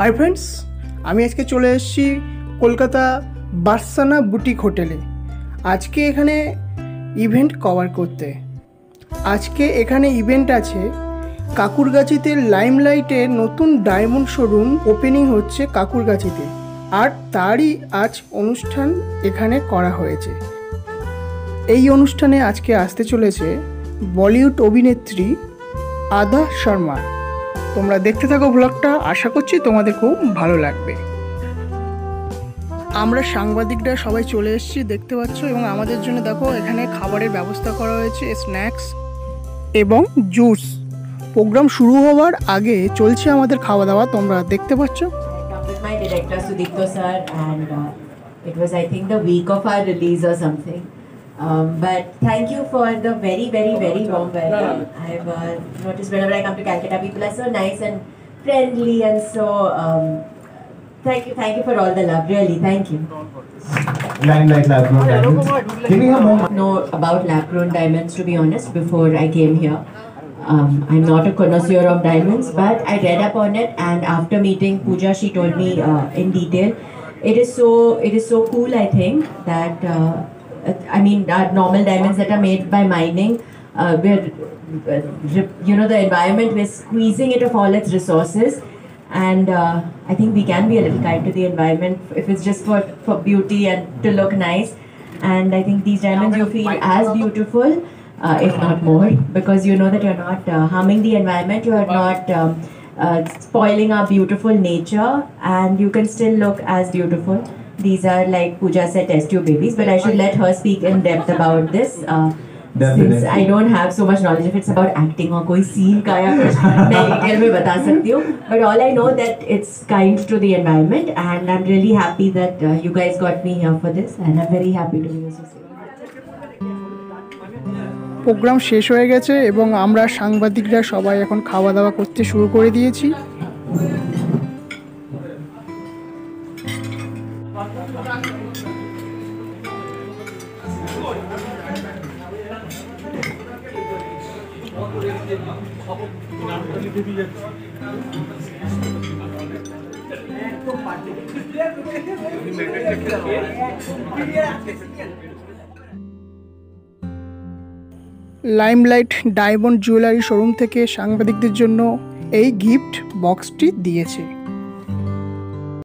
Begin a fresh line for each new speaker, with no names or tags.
Hi friends, আমি আজকে চলে এসেছি কলকাতা বার্সানা বুটিক হোটেলে। আজকে এখানে ইভেন্ট কভার করতে। আজকে এখানে ইভেন্ট আছে কাকুরগাছিতে। লাইমলাইটের নতুন ডায়মন্ড শোরুম ওপেনিং হচ্ছে কাকুরগাছিতে, আর তারই আজ অনুষ্ঠান এখানে করা হয়েছে। এই অনুষ্ঠানে আজকে আসতে চলেছে বলিউড অভিনেত্রী আদা শর্মা। তোমরা দেখতে থাকো ব্লগটা, আশা করছি তোমাদের খুব ভালো লাগবে। আমরা সাংবাদিকরা সবাই চলে এসেছি, দেখতে পাচ্ছ, এবং আমাদের জন্য দেখো এখানে খাবারের ব্যবস্থা করা হয়েছে, স্ন্যাক্স এবং জুস। প্রোগ্রাম শুরু হওয়ার আগে চলছে আমাদের খাওয়া দাওয়া, তোমরা দেখতে পাচ্ছ।
My director Sudipto sir, and it was, I think, the week of our release or something. But thank you for the very, very, very warm welcome. I've noticed whenever I come to Calcutta, people are so nice and friendly, and so thank you for all the love. Really, thank you.
Limelight Lab Grown Diamonds. Can you have more?
Know about lab grown diamonds, to be honest, before I came here. I'm not a connoisseur of diamonds, but I read up on it, and after meeting Pooja, she told me in detail. It is so cool, I think, that normal diamonds that are made by mining, the environment, we're squeezing it of all its resources, and I think we can be a little kind to the environment if it's just for beauty and to look nice. And I think these diamonds you feel as beautiful, if not more, because you know that you're not harming the environment, you are not spoiling our beautiful nature, and you can still look as beautiful. These are, like Pooja said, test tube babies, but I should let her speak in depth about this. Since I don't have so much knowledge if it's about acting or koi scene ka ya kuch main detail mein bata sakti hu, but all I know that it's kind to the environment, and I'm really happy that you guys got me here for this, and I'm very happy to be associated.
প্রোগ্রাম শেষ হয়ে গেছে এবং আমরা সাংবাদিকরা সবাই এখন খাওয়া দাওয়া করতে শুরু করে দিয়েছি। লাইমলাইট ডায়মন্ড জুয়েলারি শোরুম থেকে সাংবাদিকদের জন্য এই গিফট বক্সটি দিয়েছে।